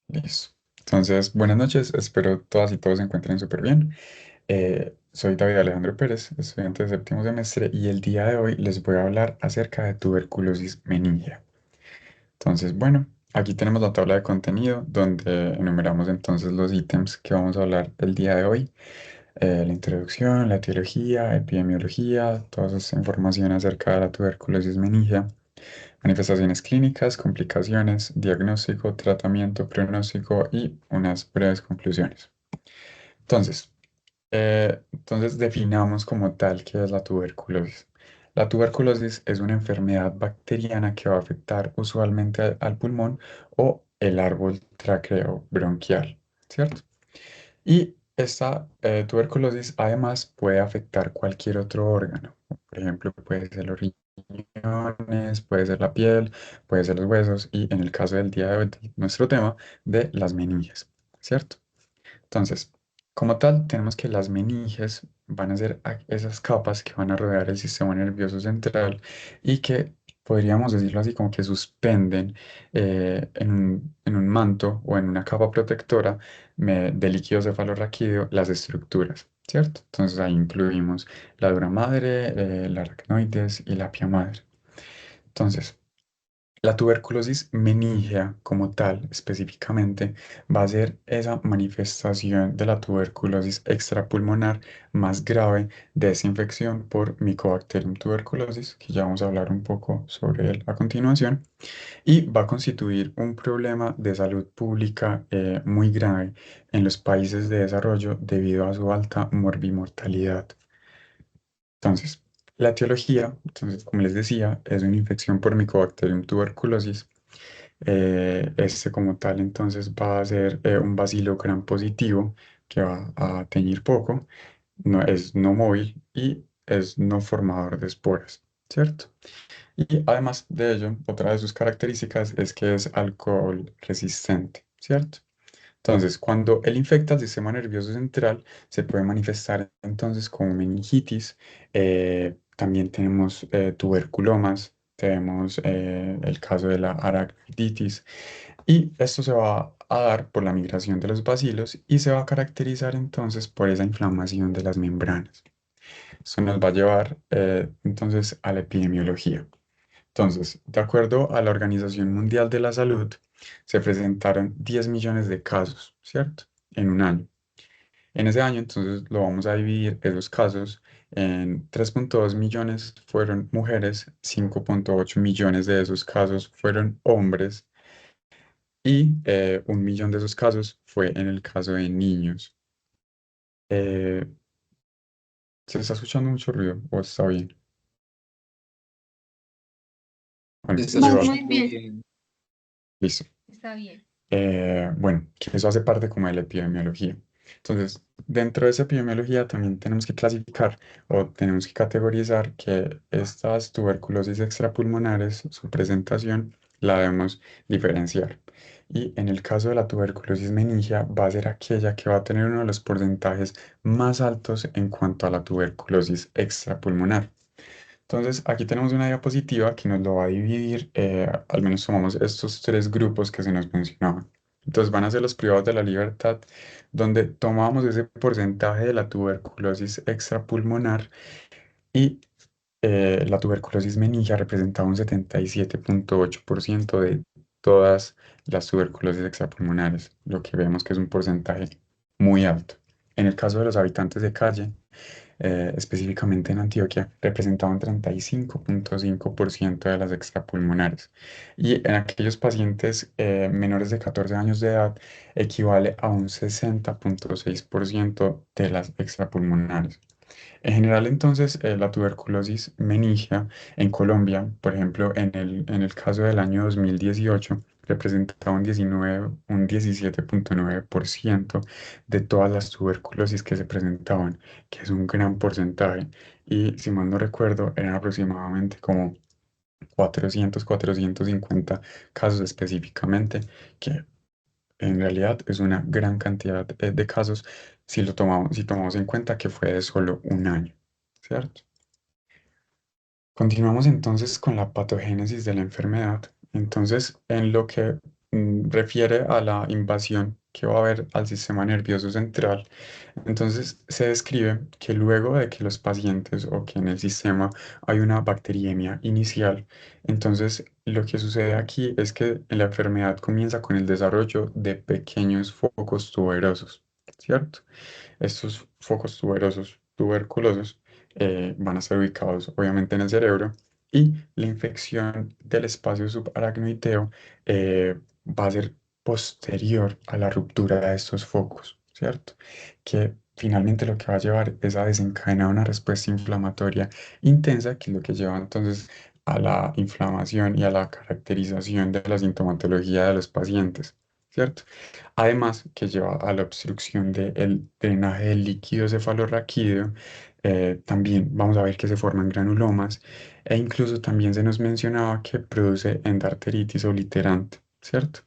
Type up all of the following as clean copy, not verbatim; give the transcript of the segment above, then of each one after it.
Listo. Entonces, buenas noches, espero todas y todos se encuentren súper bien. Soy David Alejandro Pérez, estudiante de séptimo semestre, y el día de hoy les voy a hablar acerca de tuberculosis meningia. Entonces, bueno, aquí tenemos la tabla de contenido donde enumeramos entonces los ítems que vamos a hablar el día de hoy. La introducción, la etiología, epidemiología, toda esa información acerca de la tuberculosis meningia. Manifestaciones clínicas, complicaciones, diagnóstico, tratamiento, pronóstico y unas breves conclusiones. Entonces, entonces definamos como tal qué es la tuberculosis. La tuberculosis es una enfermedad bacteriana que va a afectar usualmente al pulmón o el árbol traceo bronquial, ¿cierto? Y esta tuberculosis además puede afectar cualquier otro órgano. Por ejemplo, puede ser los riñones, puede ser la piel, puede ser los huesos y en el caso del día de hoy, de nuestro tema, de las meninges, ¿cierto? Entonces, como tal, tenemos que las meninges van a ser esas capas que van a rodear el sistema nervioso central y que podríamos decirlo así como que suspenden en un manto o en una capa protectora de líquido cefalorraquídeo las estructuras, ¿cierto? Entonces ahí incluimos la dura madre, la aracnoides y la pia madre. Entonces, la tuberculosis meningia como tal, específicamente, va a ser esa manifestación de la tuberculosis extrapulmonar más grave de esa infección por Mycobacterium tuberculosis, que ya vamos a hablar un poco sobre él a continuación, y va a constituir un problema de salud pública muy grave en los países de desarrollo debido a su alta morbimortalidad. Entonces, la etiología, entonces, como les decía, es una infección por Mycobacterium tuberculosis. Este como tal entonces va a ser un bacilo gram positivo que va a teñir poco, no, es no móvil y es no formador de esporas, ¿cierto? Y además de ello, otra de sus características es que es alcohol resistente, ¿cierto? Entonces, cuando él infecta el sistema nervioso central, se puede manifestar entonces como meningitis. También tenemos tuberculomas, tenemos el caso de la aracniditis. Y esto se va a dar por la migración de los bacilos y se va a caracterizar entonces por esa inflamación de las membranas. Esto nos va a llevar entonces a la epidemiología. Entonces, de acuerdo a la Organización Mundial de la Salud, se presentaron 10 millones de casos, ¿cierto? En un año. En ese año, entonces, lo vamos a dividir esos casos en 3,2 millones fueron mujeres, 5,8 millones de esos casos fueron hombres y 1 millón de esos casos fue en el caso de niños. Eh, ¿Se está escuchando mucho ruido o está bien? Se Bueno, está No, igual, muy escuchando bien, bien. listo. está bien. Bueno, que eso hace parte como de la epidemiología. Entonces, dentro de esa epidemiología también tenemos que clasificar o tenemos que categorizar que estas tuberculosis extrapulmonares, su presentación, la debemos diferenciar. Y en el caso de la tuberculosis meningia, va a ser aquella que va a tener uno de los porcentajes más altos en cuanto a la tuberculosis extrapulmonar. Entonces, aquí tenemos una diapositiva que nos lo va a dividir, al menos tomamos estos tres grupos que se nos mencionaban. Entonces, van a ser los privados de la libertad, donde tomamos ese porcentaje de la tuberculosis extrapulmonar y la tuberculosis meningia representaba un 77,8% de todas las tuberculosis extrapulmonares, lo que vemos que es un porcentaje muy alto. En el caso de los habitantes de calle, específicamente en Antioquia, representaban 35,5% de las extrapulmonares. Y en aquellos pacientes menores de 14 años de edad, equivale a un 60,6% de las extrapulmonares. En general, entonces, la tuberculosis meningia en Colombia, por ejemplo, en el caso del año 2018, representaba un 17,9% de todas las tuberculosis que se presentaban, que es un gran porcentaje. Y si mal no recuerdo, eran aproximadamente como 450 casos específicamente, que en realidad es una gran cantidad de casos si tomamos en cuenta que fue de solo un año, ¿cierto? Continuamos entonces con la patogénesis de la enfermedad. Entonces, en lo que refiere a la invasión que va a haber al sistema nervioso central. Entonces, se describe que luego de que los pacientes o que en el sistema hay una bacteriemia inicial, entonces lo que sucede aquí es que la enfermedad comienza con el desarrollo de pequeños focos tuberosos, ¿cierto? Estos focos tuberosos, tuberculosos, van a ser ubicados obviamente en el cerebro y la infección del espacio subaracnoideo va a ser posterior a la ruptura de estos focos, ¿cierto? Que finalmente lo que va a llevar es a desencadenar una respuesta inflamatoria intensa, que es lo que lleva entonces a la inflamación y a la caracterización de la sintomatología de los pacientes, ¿cierto? Además, que lleva a la obstrucción del drenaje del líquido cefalorraquídeo. También vamos a ver que se forman granulomas e incluso también se nos mencionaba que produce endarteritis obliterante, ¿cierto?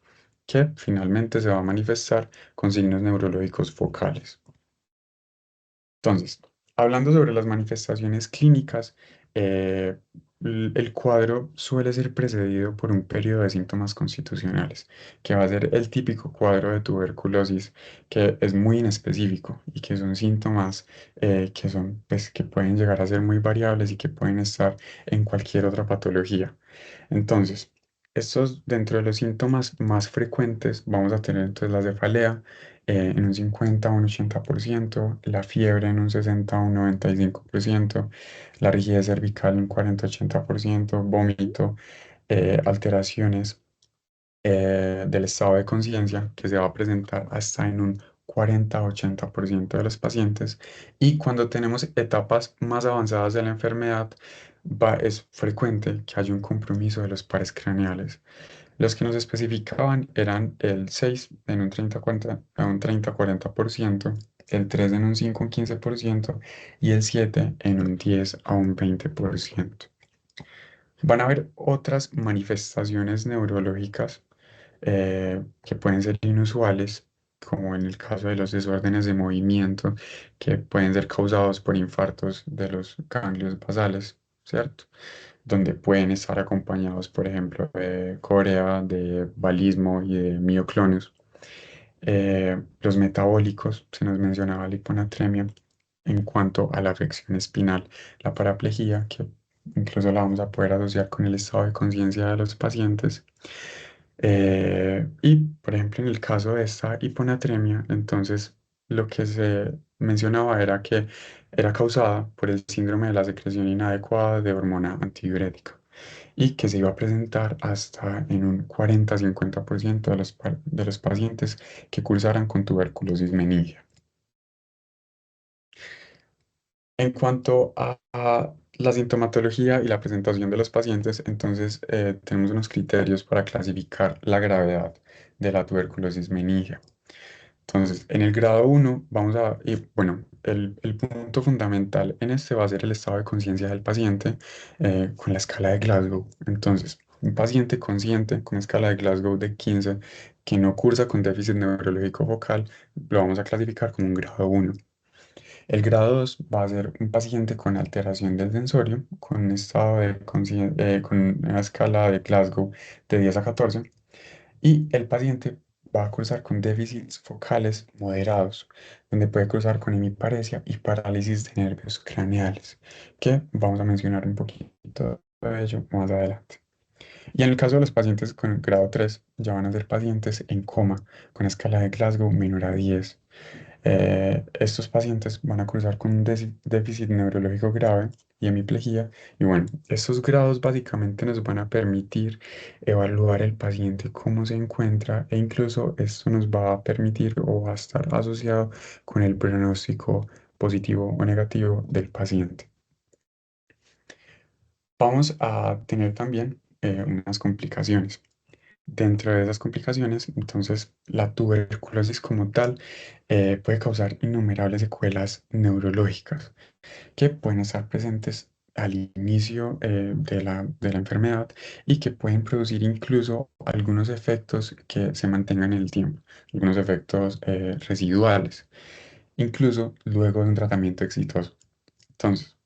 Que finalmente se va a manifestar con signos neurológicos focales. Entonces, hablando sobre las manifestaciones clínicas, eh, el cuadro suele ser precedido por un periodo de síntomas constitucionales, que va a ser el típico cuadro de tuberculosis, que es muy inespecífico y que son síntomas que son, pues, que pueden llegar a ser muy variables y que pueden estar en cualquier otra patología. Entonces, estos dentro de los síntomas más frecuentes vamos a tener entonces la cefalea, en un 50 o un 80%, la fiebre en un 60 o un 95%, la rigidez cervical en un 40-80%, vómito, alteraciones del estado de conciencia que se va a presentar hasta en un 40-80% de los pacientes. Y cuando tenemos etapas más avanzadas de la enfermedad, es frecuente que haya un compromiso de los pares craneales. Los que nos especificaban eran el 6 en un 30-40, a un 30-40%, el 3 en un 5-15% y el 7 en un 10 a un 20%. Van a haber otras manifestaciones neurológicas que pueden ser inusuales, como en el caso de los desórdenes de movimiento, que pueden ser causados por infartos de los ganglios basales, ¿cierto? Donde pueden estar acompañados, por ejemplo, de corea, de balismo y de mioclonus. Los metabólicos, se nos mencionaba la hiponatremia en cuanto a la afección espinal, la paraplegia, que incluso la vamos a poder asociar con el estado de conciencia de los pacientes. Y, por ejemplo, en el caso de esta hiponatremia, entonces lo que se mencionaba era que era causada por el síndrome de la secreción inadecuada de hormona antidiurética y que se iba a presentar hasta en un 40-50% de los pacientes que cursaran con tuberculosis meningia. En cuanto a la sintomatología y la presentación de los pacientes, entonces tenemos unos criterios para clasificar la gravedad de la tuberculosis meningia. Entonces, en el grado uno vamos a, y bueno, el punto fundamental en este va a ser el estado de conciencia del paciente con la escala de Glasgow. Entonces, un paciente consciente con escala de Glasgow de 15 que no cursa con déficit neurológico focal, lo vamos a clasificar como un grado uno. El grado 2 va a ser un paciente con alteración del sensorio, con un estado de con una escala de Glasgow de 10 a 14, y el paciente va a cursar con déficits focales moderados, donde puede cursar con hemiparesia y parálisis de nervios craneales, que vamos a mencionar un poquito de ello más adelante. Y en el caso de los pacientes con grado 3, ya van a ser pacientes en coma, con escala de Glasgow menor a 10. Estos pacientes van a cursar con un déficit neurológico grave y hemiplegia. Y bueno, estos grados básicamente nos van a permitir evaluar el paciente cómo se encuentra e incluso esto nos va a permitir o va a estar asociado con el pronóstico positivo o negativo del paciente. Vamos a tener también unas complicaciones. Dentro de esas complicaciones, entonces, la tuberculosis como tal puede causar innumerables secuelas neurológicas que pueden estar presentes al inicio de la enfermedad y que pueden producir incluso algunos efectos que se mantengan en el tiempo, algunos efectos residuales, incluso luego de un tratamiento exitoso. Entonces,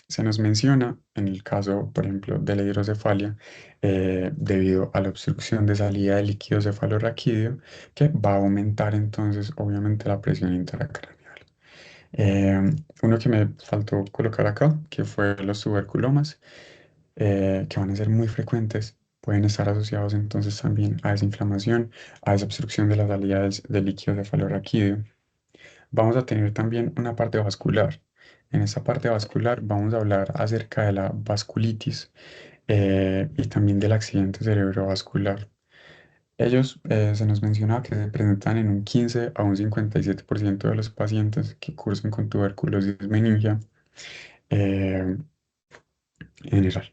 se nos menciona en el caso, por ejemplo, de la hidrocefalia, debido a la obstrucción de salida de líquido cefalorraquídeo, que va a aumentar entonces, obviamente, la presión intracraneal. Uno que me faltó colocar acá, que fue los tuberculomas, que van a ser muy frecuentes, pueden estar asociados entonces también a esa inflamación, a esa obstrucción de la salida del líquido cefalorraquídeo. Vamos a tener también una parte vascular. En esta parte vascular vamos a hablar acerca de la vasculitis y también del accidente cerebrovascular. Ellos se nos mencionaba que se presentan en un 15 a un 57% de los pacientes que cursan con tuberculosis meningia en general.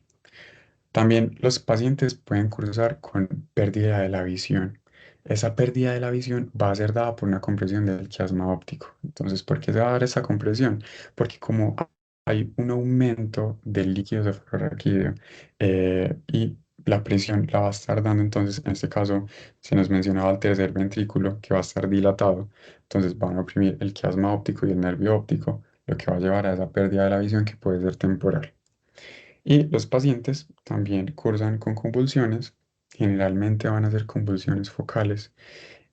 También los pacientes pueden cursar con pérdida de la visión. Esa pérdida de la visión va a ser dada por una compresión del quiasma óptico. Entonces, ¿por qué se va a dar esa compresión? Porque como hay un aumento del líquido cefalorraquídeo y la presión la va a estar dando, entonces en este caso se nos mencionaba el tercer ventrículo que va a estar dilatado, entonces van a oprimir el quiasma óptico y el nervio óptico, lo que va a llevar a esa pérdida de la visión que puede ser temporal. Y los pacientes también cursan con convulsiones, generalmente van a ser convulsiones focales,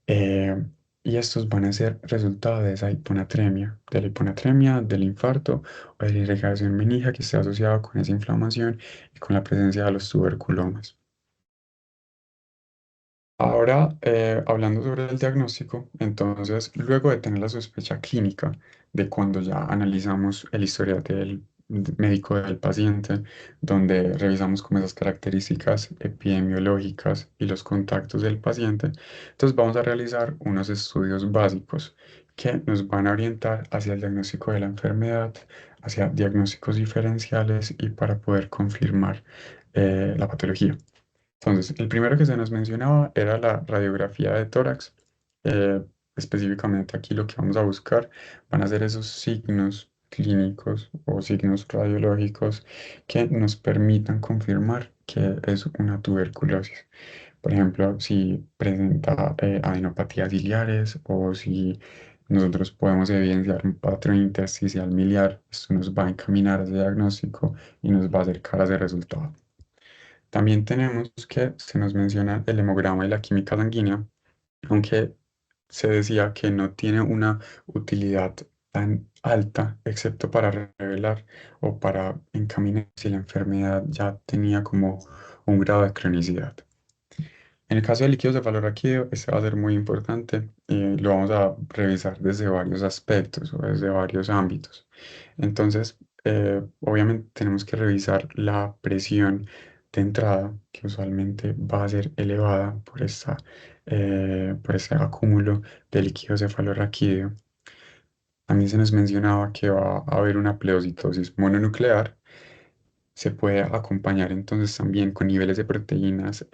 eh, y estos van a ser resultado de esa hiponatremia, del infarto o de la irrigación meningia que está asociado con esa inflamación y con la presencia de los tuberculomas. Ahora, hablando sobre el diagnóstico, entonces, luego de tener la sospecha clínica de cuando ya analizamos el historial del médico del paciente, donde revisamos como esas características epidemiológicas y los contactos del paciente, entonces vamos a realizar unos estudios básicos que nos van a orientar hacia el diagnóstico de la enfermedad, hacia diagnósticos diferenciales y para poder confirmar la patología. Entonces, el primero que se nos mencionaba era la radiografía de tórax. Eh, Específicamente aquí lo que vamos a buscar van a ser esos signos clínicos o signos radiológicos que nos permitan confirmar que es una tuberculosis. Por ejemplo, si presenta adenopatías ciliares o si nosotros podemos evidenciar un patrón intersticial miliar, esto nos va a encaminar a ese diagnóstico y nos va a acercar a ese resultado. También tenemos que se nos menciona el hemograma y la química sanguínea, aunque se decía que no tiene una utilidad tan alta, excepto para revelar o para encaminar si la enfermedad ya tenía como un grado de cronicidad. En el caso de líquidos cefalorraquídeo, este va a ser muy importante y lo vamos a revisar desde varios aspectos o desde varios ámbitos. Entonces, obviamente tenemos que revisar la presión de entrada, que usualmente va a ser elevada por ese acúmulo de líquido cefalorraquídeo. También se nos mencionaba que va a haber una pleocitosis mononuclear. Se puede acompañar entonces también con niveles de proteínas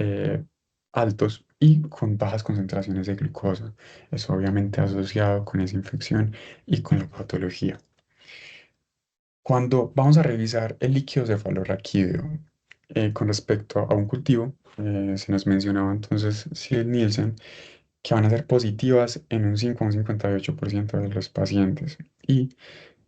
altos y con bajas concentraciones de glucosa. Eso obviamente asociado con esa infección y con la patología. Cuando vamos a revisar el líquido cefalorraquídeo con respecto a un cultivo, se nos mencionaba entonces Nielsen que van a ser positivas en un 5 o un 58% de los pacientes. Y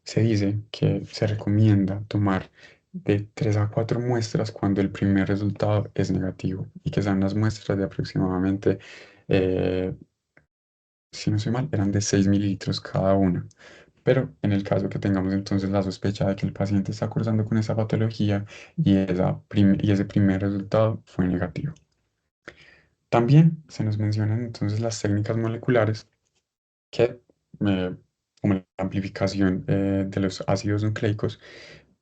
se dice que se recomienda tomar de 3 a 4 muestras cuando el primer resultado es negativo y que sean las muestras de aproximadamente, eh, si no soy mal, eran de 6 mililitros cada una. Pero en el caso que tengamos entonces la sospecha de que el paciente está cursando con esa patología y ese primer resultado fue negativo. También se nos mencionan entonces las técnicas moleculares que, como la amplificación de los ácidos nucleicos,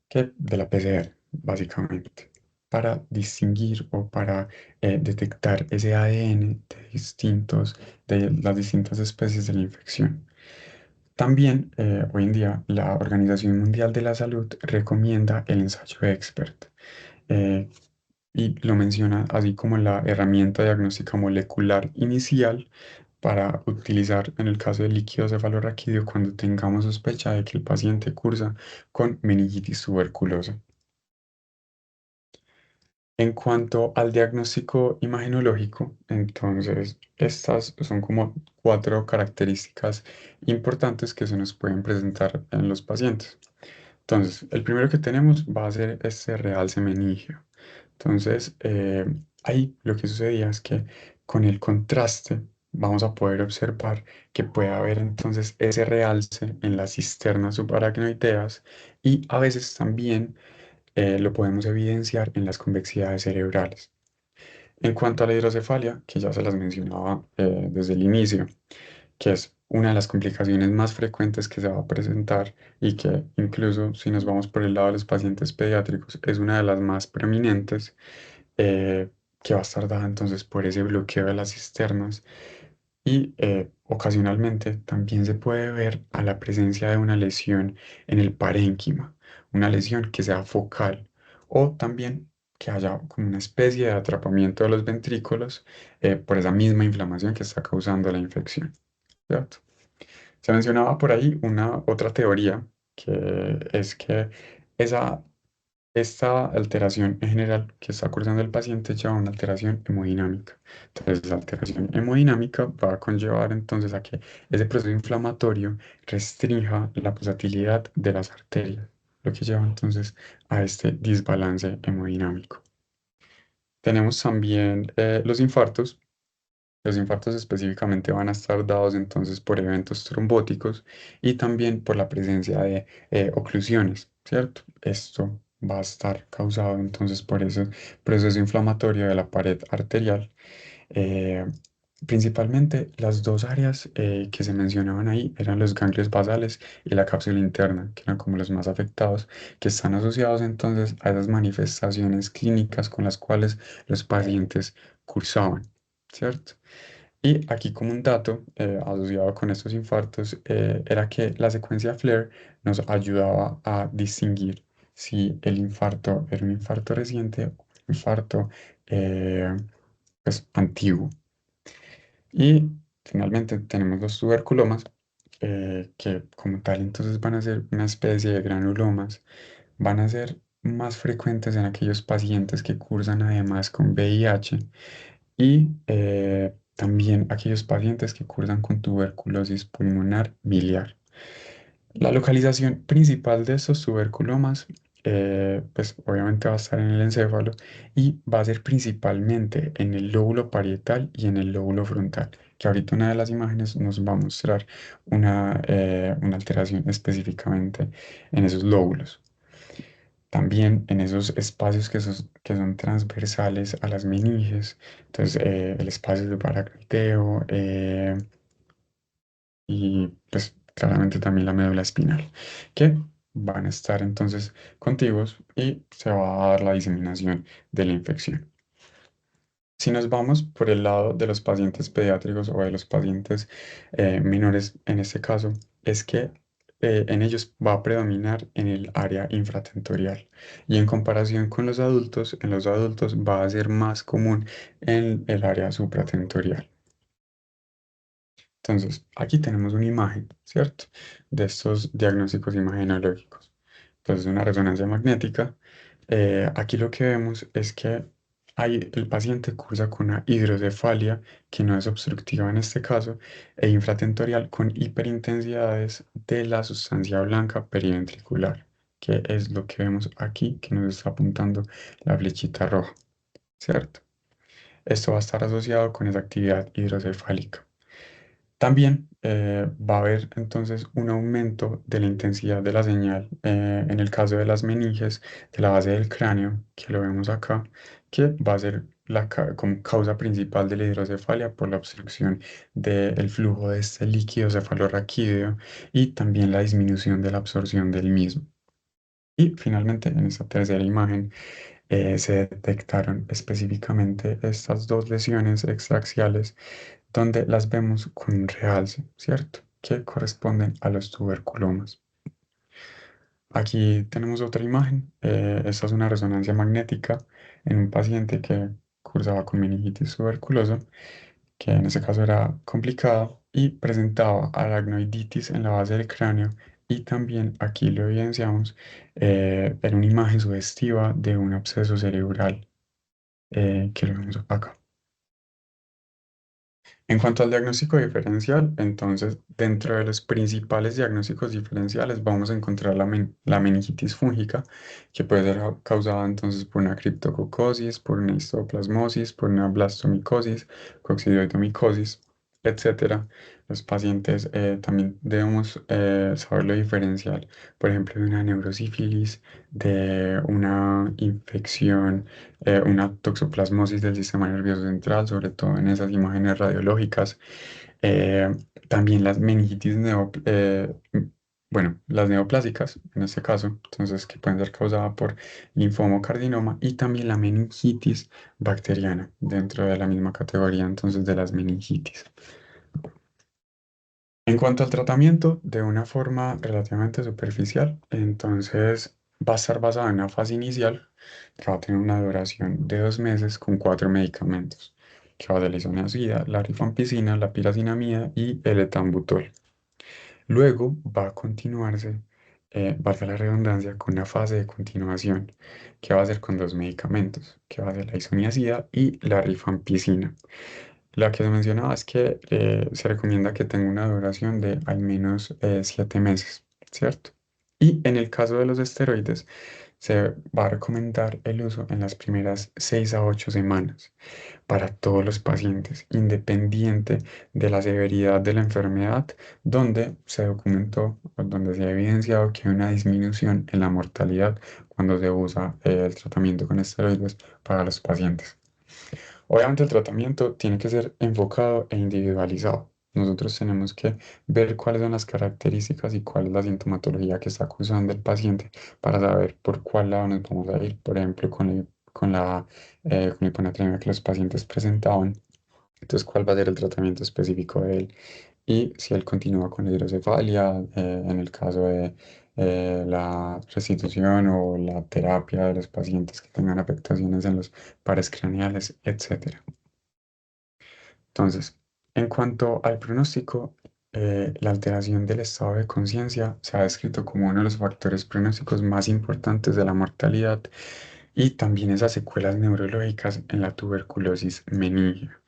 que de la PCR, básicamente, para distinguir o para detectar ese ADN de las distintas especies de la infección. También, hoy en día, la Organización Mundial de la Salud recomienda el ensayo expert eh, y lo menciona así como la herramienta diagnóstica molecular inicial para utilizar en el caso del líquido cefalorraquídeo cuando tengamos sospecha de que el paciente cursa con meningitis tuberculosa. En cuanto al diagnóstico imagenológico, entonces estas son como cuatro características importantes que se nos pueden presentar en los pacientes. Entonces, el primero que tenemos va a ser este realce meningio. Entonces, ahí lo que sucedía es que con el contraste vamos a poder observar que puede haber entonces ese realce en las cisternas subaracnoideas y a veces también lo podemos evidenciar en las convexidades cerebrales. En cuanto a la hidrocefalia, que ya se las mencionaba desde el inicio, que es una de las complicaciones más frecuentes que se va a presentar y que incluso si nos vamos por el lado de los pacientes pediátricos es una de las más preeminentes, que va a estar dada entonces por ese bloqueo de las cisternas y ocasionalmente también se puede ver a la presencia de una lesión en el parénquima, una lesión que sea focal o también que haya como una especie de atrapamiento de los ventrículos por esa misma inflamación que está causando la infección, ¿cierto? Se mencionaba por ahí una otra teoría que es que esa esta alteración en general que está cursando el paciente lleva a una alteración hemodinámica. Entonces, la alteración hemodinámica va a conllevar entonces a que ese proceso inflamatorio restrinja la pulsatilidad de las arterias, lo que lleva entonces a este desbalance hemodinámico. Tenemos también los infartos. Los infartos específicamente van a estar dados entonces por eventos trombóticos y también por la presencia de oclusiones, ¿cierto? Esto va a estar causado entonces por ese proceso inflamatorio de la pared arterial. Eh, Principalmente las dos áreas que se mencionaban ahí eran los ganglios basales y la cápsula interna, que eran como los más afectados, que están asociados entonces a esas manifestaciones clínicas con las cuales los pacientes cursaban, ¿cierto? Y aquí como un dato asociado con estos infartos era que la secuencia FLAIR nos ayudaba a distinguir si el infarto era un infarto reciente o un infarto eh, pues, antiguo. Y finalmente tenemos los tuberculomas, que como tal entonces van a ser una especie de granulomas, van a ser más frecuentes en aquellos pacientes que cursan además con VIH y también aquellos pacientes que cursan con tuberculosis pulmonar biliar. La localización principal de estos tuberculomas, pues obviamente va a estar en el encéfalo y va a ser principalmente en el lóbulo parietal y en el lóbulo frontal, que ahorita una de las imágenes nos va a mostrar una alteración específicamente en esos lóbulos. También en esos espacios que son transversales a las meninges, entonces el espacio de paracriteo y pues claramente también la médula espinal, que van a estar entonces contiguos y se va a dar la diseminación de la infección. Si nos vamos por el lado de los pacientes pediátricos o de los pacientes menores, en este caso, es que en ellos va a predominar en el área infratentorial y en comparación con los adultos, en los adultos va a ser más común en el área supratentorial. Entonces, aquí tenemos una imagen, ¿cierto? De estos diagnósticos imagenológicos. Entonces, una resonancia magnética. Aquí lo que vemos es que el paciente cursa con una hidrocefalia, que no es obstructiva en este caso, e infratentorial con hiperintensidades de la sustancia blanca periventricular, que es lo que vemos aquí, que nos está apuntando la flechita roja, ¿cierto? Esto va a estar asociado con esa actividad hidrocefálica. También va a haber entonces un aumento de la intensidad de la señal en el caso de las meninges de la base del cráneo, que lo vemos acá, que va a ser como causa principal de la hidrocefalia por la obstrucción del flujo de este líquido cefalorraquídeo y también la disminución de la absorción del mismo. Y finalmente, en esta tercera imagen, se detectaron específicamente estas dos lesiones extraaxiales donde las vemos con un realce, ¿cierto? Que corresponden a los tuberculomas. Aquí tenemos otra imagen. Esta es una resonancia magnética en un paciente que cursaba con meningitis tuberculosa, que en ese caso era complicada y presentaba aracnoiditis en la base del cráneo. Y también aquí lo evidenciamos en una imagen sugestiva de un absceso cerebral que lo vemos acá. En cuanto al diagnóstico diferencial, entonces, dentro de los principales diagnósticos diferenciales vamos a encontrar la meningitis fúngica, que puede ser causada entonces por una criptococosis, por una histoplasmosis, por una blastomicosis, coccidioidomicosis, etcétera. Los pacientes también debemos saberlo diferenciar, por ejemplo, de una neurosífilis, de una infección, una toxoplasmosis del sistema nervioso central, sobre todo en esas imágenes radiológicas. Eh, También las meningitis bueno, las neoplásicas, en este caso, entonces, que pueden ser causadas por linfoma o carcinoma, y también la meningitis bacteriana, dentro de la misma categoría, entonces, de las meningitis. En cuanto al tratamiento, de una forma relativamente superficial, entonces va a estar basada en una fase inicial que va a tener una duración de 2 meses con 4 medicamentos, que va de la isoniazida, la rifampicina, la piracinamida y el etambutol. Luego va a continuarse, valga la redundancia, con una fase de continuación, que va a ser con 2 medicamentos, que va a ser la isoniazida y la rifampicina. La que se mencionaba es que se recomienda que tenga una duración de al menos 7 meses, ¿cierto? Y en el caso de los esteroides, se va a recomendar el uso en las primeras 6 a 8 semanas para todos los pacientes, independiente de la severidad de la enfermedad, donde se documentó o donde se ha evidenciado que hay una disminución en la mortalidad cuando se usa el tratamiento con esteroides para los pacientes. Obviamente el tratamiento tiene que ser enfocado e individualizado. Nosotros tenemos que ver cuáles son las características y cuál es la sintomatología que está acusando el paciente para saber por cuál lado nos vamos a ir. Por ejemplo, con la hiponatremia que los pacientes presentaban. Entonces, cuál va a ser el tratamiento específico de él. Y si él continúa con la hidrocefalia, en el caso de la restitución o la terapia de los pacientes que tengan afectaciones en los pares craneales, etcétera. Entonces, en cuanto al pronóstico, la alteración del estado de conciencia se ha descrito como uno de los factores pronósticos más importantes de la mortalidad, y también esas secuelas neurológicas en la tuberculosis meningia.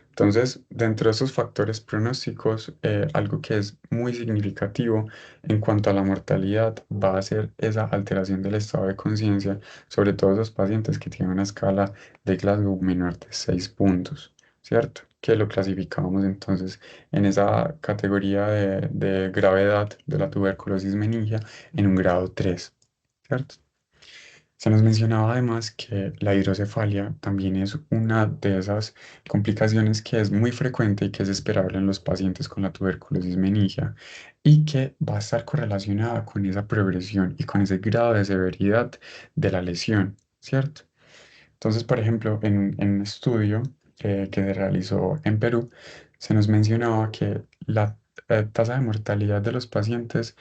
Entonces, dentro de esos factores pronósticos, algo que es muy significativo en cuanto a la mortalidad va a ser esa alteración del estado de conciencia, sobre todo esos pacientes que tienen una escala de Glasgow menor de 6 puntos, ¿cierto? Que lo clasificábamos entonces en esa categoría de gravedad de la tuberculosis meningia en un grado 3, ¿cierto? Se nos mencionaba además que la hidrocefalia también es una de esas complicaciones que es muy frecuente y que es esperable en los pacientes con la tuberculosis meningia, y que va a estar correlacionada con esa progresión y con ese grado de severidad de la lesión, ¿cierto? Entonces, por ejemplo, en un estudio que se realizó en Perú, se nos mencionaba que la tasa de mortalidad de los pacientes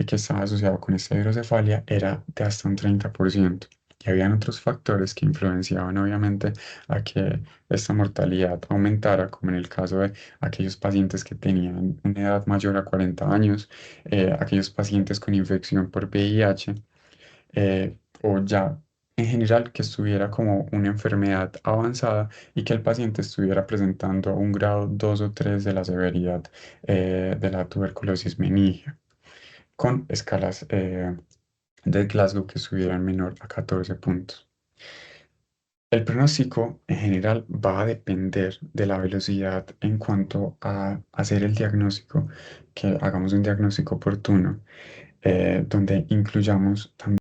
que estaba asociado con esta hidrocefalia era de hasta un 30%. Y habían otros factores que influenciaban obviamente a que esta mortalidad aumentara, como en el caso de aquellos pacientes que tenían una edad mayor a 40 años, aquellos pacientes con infección por VIH, o ya en general que estuviera como una enfermedad avanzada y que el paciente estuviera presentando un grado 2 o 3 de la severidad de la tuberculosis meningia, con escalas de Glasgow que estuvieran menor a 14 puntos. El pronóstico en general va a depender de la velocidad en cuanto a hacer el diagnóstico, que hagamos un diagnóstico oportuno, donde incluyamos también